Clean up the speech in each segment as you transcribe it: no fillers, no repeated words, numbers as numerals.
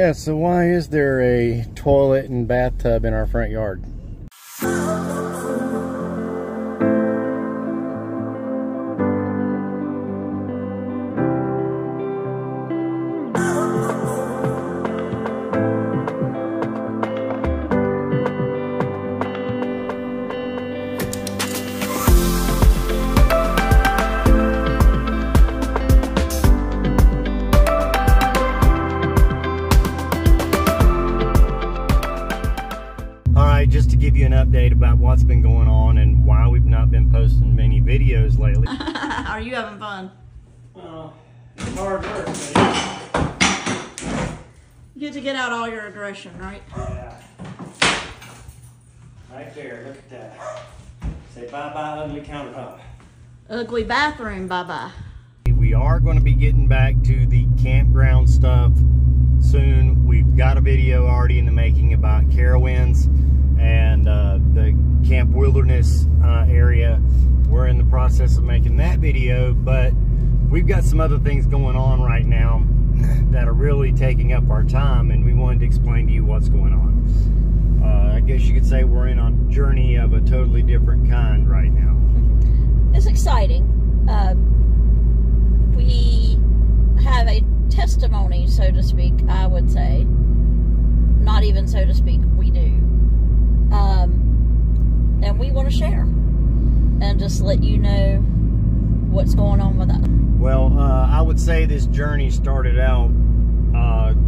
Yeah, so why is there a toilet and bathtub in our front yard? Just to give you an update about what's been going on and why we've not been posting many videos lately. Are you having fun? It's hard work, but you get to get out all your aggression, right? yeah. Right there, look at that. Say bye-bye, ugly countertop. Ugly bathroom, bye-bye. We are going to be getting back to the campground stuff soon. We've got a video already in the making about Carowinds and the Camp Wilderness area. We're in the process of making that video, but we've got some other things going on right now that are really taking up our time, and we wanted to explain to you what's going on. I guess you could say we're in a journey of a totally different kind right now. It's exciting. We have a testimony, so to speak, I would say. Not even so to speak, we do. And we want to share and just let you know what's going on with that. Well, I would say this journey started out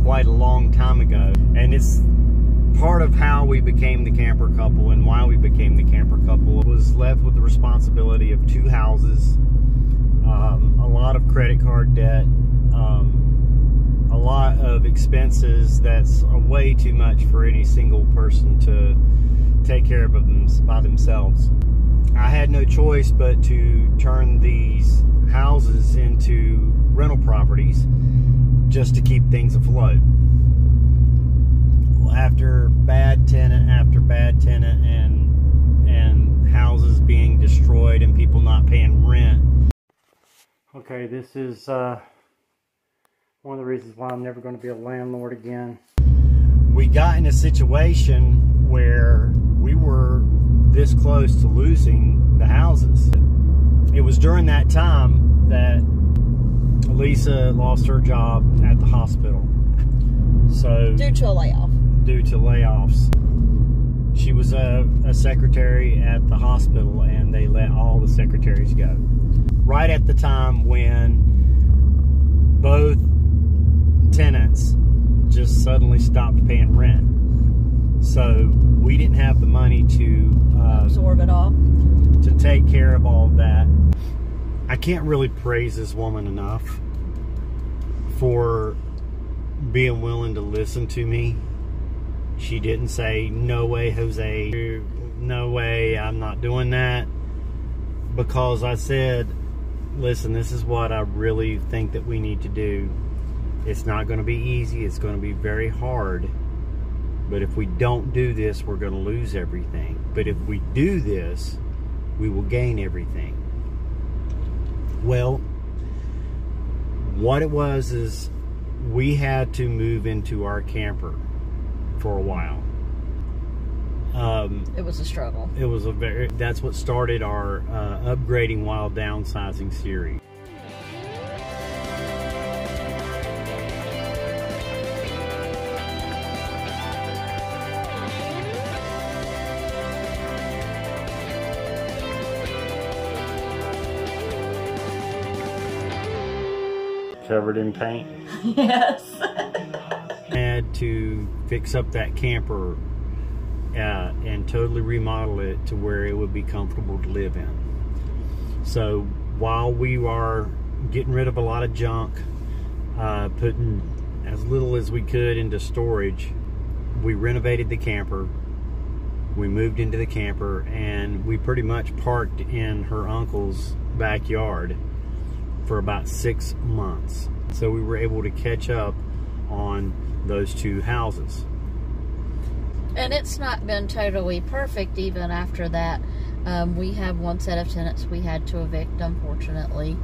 quite a long time ago, and it's part of how we became the camper couple and why we became the camper couple. It was left with the responsibility of 2 houses, a lot of credit card debt, a lot of expenses that's way too much for any single person to take care of them by themselves. I had no choice but to turn these houses into rental properties just to keep things afloat. Well, after bad tenant after bad tenant and houses being destroyed and people not paying rent. Okay, this is one of the reasons why I'm never going to be a landlord again. We got in a situation where we were this close to losing the houses. It was during that time that Lisa lost her job at the hospital. So due to a layoff. Due to layoffs. She was a secretary at the hospital, and they let all the secretaries go. Right at the time when both tenants just suddenly stopped paying rent. So we didn't have the money to absorb it all, to take care of all of that. I can't really praise this woman enough for being willing to listen to me. She didn't say, no way, Jose, no way, I'm not doing that. Because I said, listen, this is what I really think that we need to do. It's not going to be easy. It's going to be very hard. But if we don't do this, we're going to lose everything. But if we do this, we will gain everything. Well, what it was is we had to move into our camper for a while. It was a struggle. It was that's what started our upgrading while downsizing series. Covered in paint. Yes. Had to fix up that camper and totally remodel it to where it would be comfortable to live in. So while we are getting rid of a lot of junk, putting as little as we could into storage, we renovated the camper. We moved into the camper, and we pretty much parked in her uncle's backyard for about 6 months. So we were able to catch up on those 2 houses. And it's not been totally perfect even after that. We have one set of tenants we had to evict, unfortunately.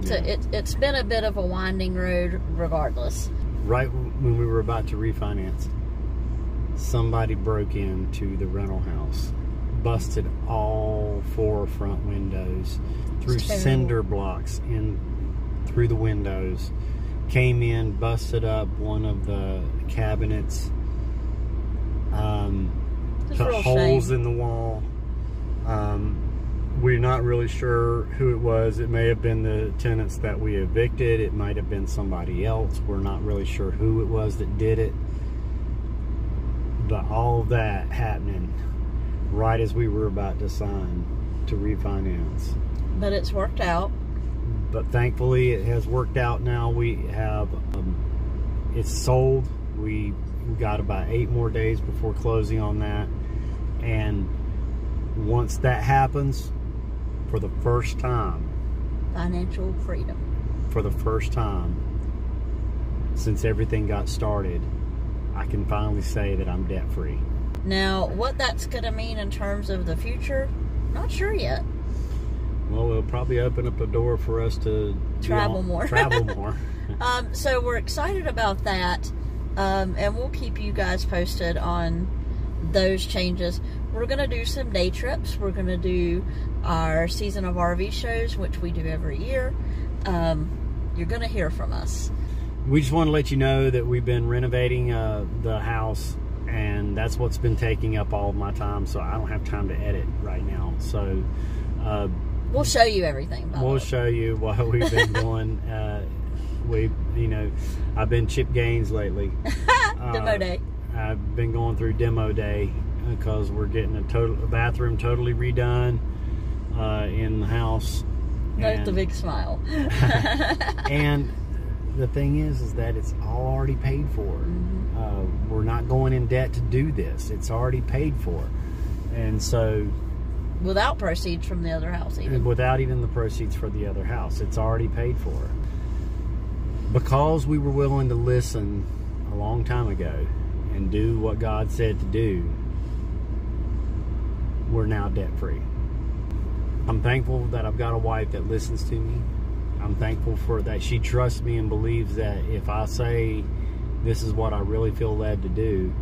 So it's been a bit of a winding road regardless. Right when we were about to refinance, somebody broke into the rental house, busted all 4 front windows, threw cinder blocks in through the windows, came in, busted up one of the cabinets, put holes in the wall. We're not really sure who it was. It may have been the tenants that we evicted. It might have been somebody else. We're not really sure who it was that did it. But all that happening right as we were about to sign to refinance. But it's worked out. But thankfully it has worked out now. We have, it's sold. We got about 8 more days before closing on that. And once that happens, for the first time, financial freedom. For the first time since everything got started, I can finally say that I'm debt free. Now, what that's going to mean in terms of the future, not sure yet. Well, it'll probably open up a door for us to travel more. Travel more. So we're excited about that, and we'll keep you guys posted on those changes. We're going to do some day trips. We're going to do our season of RV shows, which we do every year. You're going to hear from us. We just want to let you know that we've been renovating the house, and that's what's been taking up all of my time, so I don't have time to edit right now. So we'll show you everything. We'll show you what we've been doing. I've been Chip Gaines lately. Demo day. I've been going through demo day because we're getting a bathroom totally redone in the house. That's a big smile. And the thing is that it's all already paid for. Mm-hmm. We're not going in debt to do this. It's already paid for. And so... without proceeds from the other house even. Without even the proceeds for the other house. It's already paid for. Because we were willing to listen a long time ago and do what God said to do, we're now debt-free. I'm thankful that I've got a wife that listens to me. I'm thankful for that she trusts me and believes that if I say this is what I really feel led to do,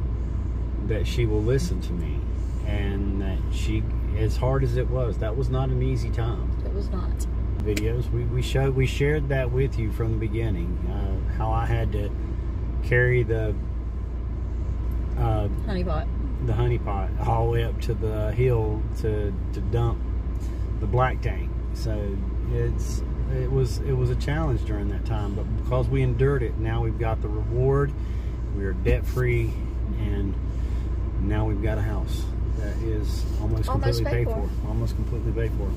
that she will listen to me. And that she, as hard as it was, that was not an easy time. It was not. Videos, we shared that with you from the beginning, how I had to carry the honey pot all the way up to the hill to dump the black tank. So it was a challenge during that time, but because we endured it, now we've got the reward. We are debt free, and now we've got a house that is almost completely paid for. Almost completely paid for.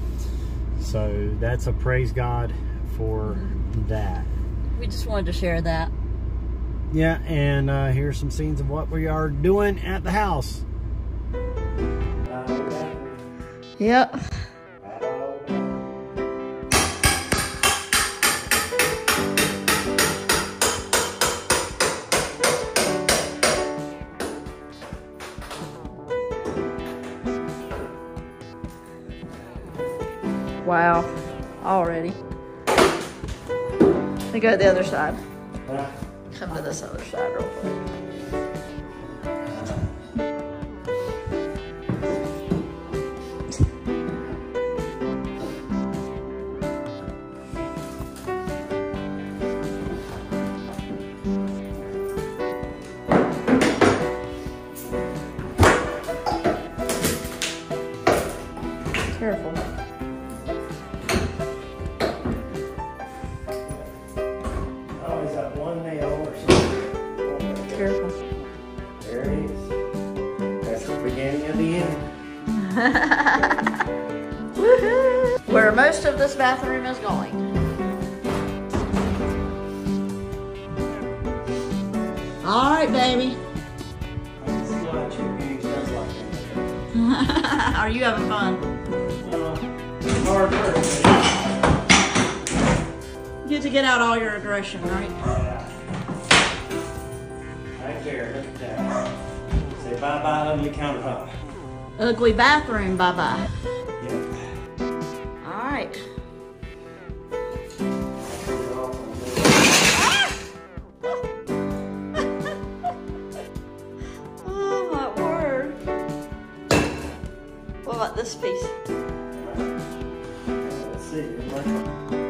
So that's a praise God for that. We just wanted to share that. Yeah, and here's some scenes of what we are doing at the house. Yep. Wow, already. Let me go to the other side. Come to this other side real quick. Careful. Is that one nail or something? Careful. There it is. That's the beginning of the end. Woohoo! Where most of this bathroom is going. All right, baby. Are you having fun? Hard work. You get to get out all your aggression, right? Right there, look at that. Say bye-bye, ugly countertop. Ugly bathroom, bye-bye. Yep. All right. this piece? Let's see.